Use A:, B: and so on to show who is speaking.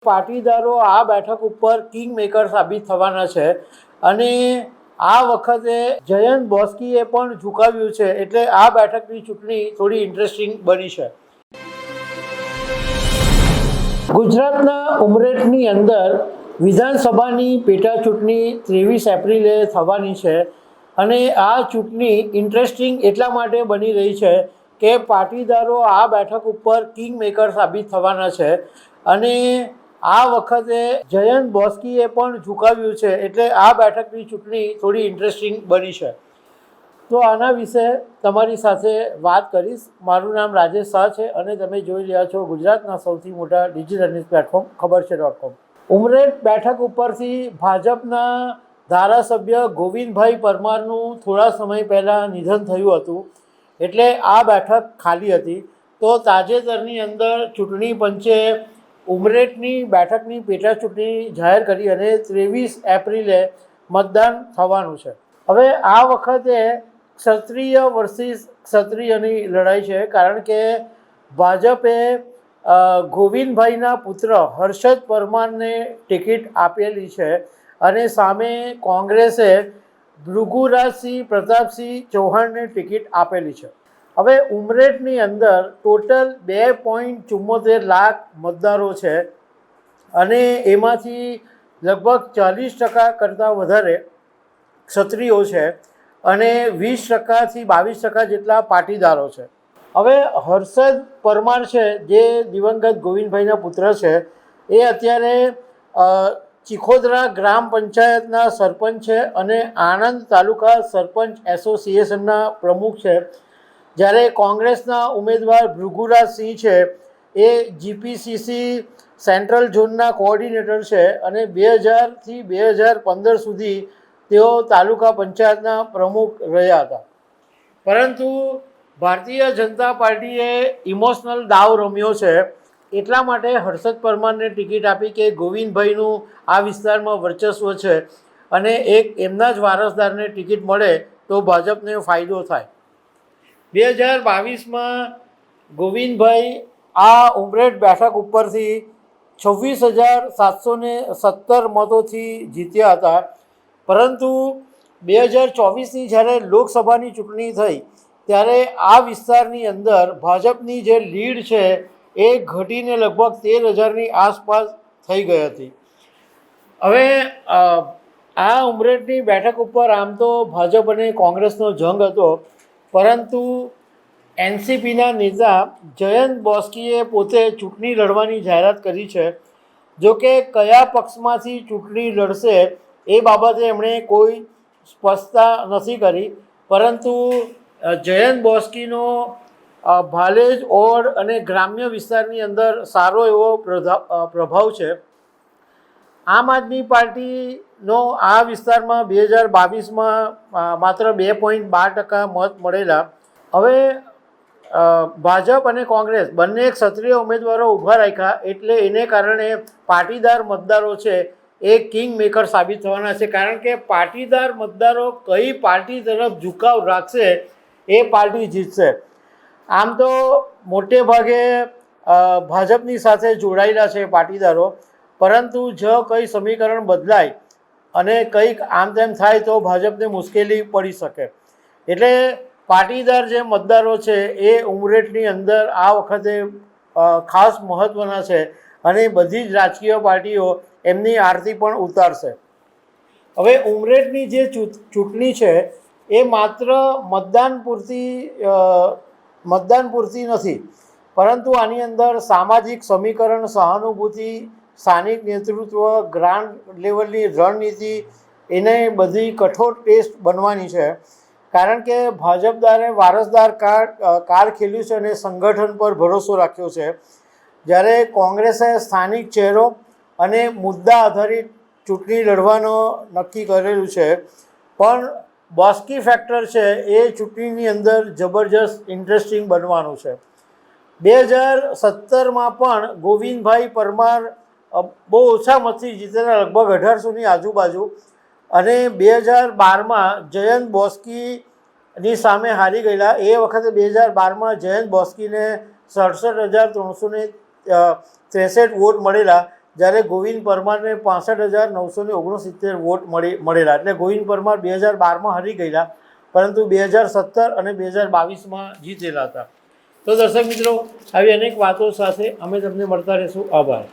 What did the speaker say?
A: પાટીદારો આ બેઠક ઉપર કિંગ મેકર સાબિત થવાના છે અને આ વખતે જયંત બોસ્કીએ પણ ઝુકાવ્યું છે, એટલે આ બેઠકની ચૂંટણી થોડી ઇન્ટરેસ્ટિંગ બની છે. ગુજરાતના ઉમરેઠની અંદર વિધાનસભાની પેટા ચૂંટણી 23 એપ્રિલે થવાની છે અને આ ચૂંટણી ઇન્ટરેસ્ટિંગ એટલા માટે બની રહી છે કે પાટીદારો આ બેઠક ઉપર કિંગ મેકર સાબિત થવાના છે અને આ વખતે જયંત બોસ્કીએ પણ ઝુકાવ્યું છે, એટલે આ બેઠકની ચૂંટણી થોડી ઇન્ટરેસ્ટિંગ બની છે. તો આના વિશે તમારી સાથે વાત કરીશ. મારું નામ રાજેશ શાહ છે અને તમે જોઈ રહ્યા છો ગુજરાતના સૌથી મોટા ડિજિટલ ન્યૂઝ પ્લેટફોર્મ ખબર છે.com. ઉમરેઠ બેઠક ઉપરથી ભાજપના ધારાસભ્ય ગોવિંદભાઈ પરમારનું થોડા સમય પહેલાં નિધન થયું હતું, એટલે આ બેઠક ખાલી હતી. તો તાજેતરની અંદર ચૂંટણી પંચે ઉમરેઠની બેઠકની પેટા ચૂંટણી જાહેર કરી અને 23 એપ્રિલે મતદાન થવાનું છે. હવે આ વખતે ક્ષત્રિય વર્સિસ ક્ષત્રિયની લડાઈ છે, કારણ કે ભાજપે ગોવિંદભાઈના પુત્ર હર્ષદ પરમારને ટિકિટ આપેલી છે અને સામે કોંગ્રેસે ભૃગુરાજસિંહ પ્રતાપસિંહ ચૌહાણને ટિકિટ આપેલી છે. હવે ઉમરેઠની અંદર ટોટલ 2.74 લાખ મતદારો છે અને એમાંથી લગભગ 40% કરતાં વધારે ક્ષત્રિયો છે અને 20%થી 22% જેટલા પાટીદારો છે. હવે હર્ષદ પરમાર છે, જે દિવંગત ગોવિંદભાઈના પુત્ર છે, એ અત્યારે ચિખોદરા ગ્રામ પંચાયતના સરપંચ છે અને આણંદ તાલુકા સરપંચ એસોસિએશનના પ્રમુખ છે, જ્યારે કોંગ્રેસના ઉમેદવાર ભૃગુરાજસિંહ છે એ જીપીસીસી સેન્ટ્રલ ઝોનના કોઓર્ડિનેટર છે અને 2000થી 2015 સુધી તેઓ તાલુકા પંચાયતના પ્રમુખ રહ્યા હતા. પરંતુ ભારતીય જનતા પાર્ટીએ ઇમોશનલ દાવ રમ્યો છે, એટલા માટે હર્ષદ પરમારને ટિકિટ આપી કે ગોવિંદભાઈનું આ વિસ્તારમાં વર્ચસ્વ છે અને એક એમના જ વારસદારને ટિકિટ મળે તો ભાજપને ફાયદો થાય. 2022માં ગોવિંદભાઈ આ ઉમરેઠ બેઠક ઉપરથી 26,717 મતોથી જીત્યા હતા, પરંતુ 2024ની જ્યારે લોકસભાની ચૂંટણી થઈ ત્યારે આ વિસ્તારની અંદર ભાજપની જે લીડ છે એ ઘટીને લગભગ 13,000ની આસપાસ થઈ ગઈ હતી. હવે આ ઉમરેઠની બેઠક ઉપર આમ તો ભાજપ અને કોંગ્રેસનો જંગ હતો, પરંતુ એનસીપીના નેતા જયંત બોસ્કીએ પોતે ચૂંટણી લડવાની જાહેરાત કરી છે. જો કે કયા પક્ષમાંથી ચૂંટણી લડશે એ બાબતે એમણે કોઈ સ્પષ્ટતા નથી કરી, પરંતુ જયંત બોસ્કીનો ભાલેજ ઓડ અને ગ્રામ્ય વિસ્તારની અંદર સારો એવો પ્રભાવ છે. આમ આદમી પાર્ટીનો આ વિસ્તારમાં 2022માં માત્ર 2.12% મત મળેલા. હવે ભાજપ અને કોંગ્રેસ બંને ક્ષત્રિય ઉમેદવારો ઊભા રાખ્યા, એટલે એને કારણે પાટીદાર મતદારો છે એ કિંગ મેકર સાબિત થવાના છે, કારણ કે પાટીદાર મતદારો કઈ પાર્ટી તરફ ઝુકાવ રાખશે એ પાર્ટી જીતશે. આમ તો મોટે ભાગે ભાજપની સાથે જોડાયેલા છે પાટીદારો, પરંતુ જો કંઈ સમીકરણ બદલાય અને કંઈક આમ તેમ થાય તો ભાજપને મુશ્કેલી પડી શકે. એટલે પાટીદાર જે મતદારો છે એ ઉમરેઠની અંદર આ વખતે ખાસ મહત્ત્વના છે અને બધી જ રાજકીય પાર્ટીઓ એમની આરતી પણ ઉતારશે. હવે ઉમરેઠની જે ચૂંટણી છે એ માત્ર મતદાન પૂરતી નથી, પરંતુ આની અંદર સામાજિક સમીકરણ, સહાનુભૂતિ, સ્થાનિક નેતૃત્વ, ગ્રાન્ટ લેવલની રણનીતિ, એને બધી કઠોર ટેસ્ટ બનવાની છે, કારણ કે ભાજપદારે વારસદાર કાર્ડ ખેલ્યું છે અને સંગઠન પર ભરોસો રાખ્યો છે, જ્યારે કોંગ્રેસે સ્થાનિક ચહેરો અને મુદ્દા આધારિત ચૂંટણી લડવાનો નક્કી કરેલું છે. પણ બોસ્કી ફેક્ટર છે એ ચૂંટણીની અંદર જબરજસ્ત ઇન્ટરેસ્ટિંગ બનવાનું છે. 2017માં પણ ગોવિંદભાઈ પરમાર બહુ ઓછા મતથી જીતેલા, લગભગ 1800ની આજુબાજુ, અને 2012માં જયંત બોસ્કીની સામે હારી ગયેલા. એ વખતે 2012માં જયંત બોસ્કીને 67,363 વોટ મળેલા, જ્યારે ગોવિંદ પરમારને 65,969 વોટ મળેલા. એટલે ગોવિંદ પરમાર 2012માં હારી ગયેલા, પરંતુ 2017 અને 2022માં જીતેલા હતા. તો દર્શક મિત્રો, આવી અનેક વાતો સાથે અમે તમને મળતા રહીશું. આભાર.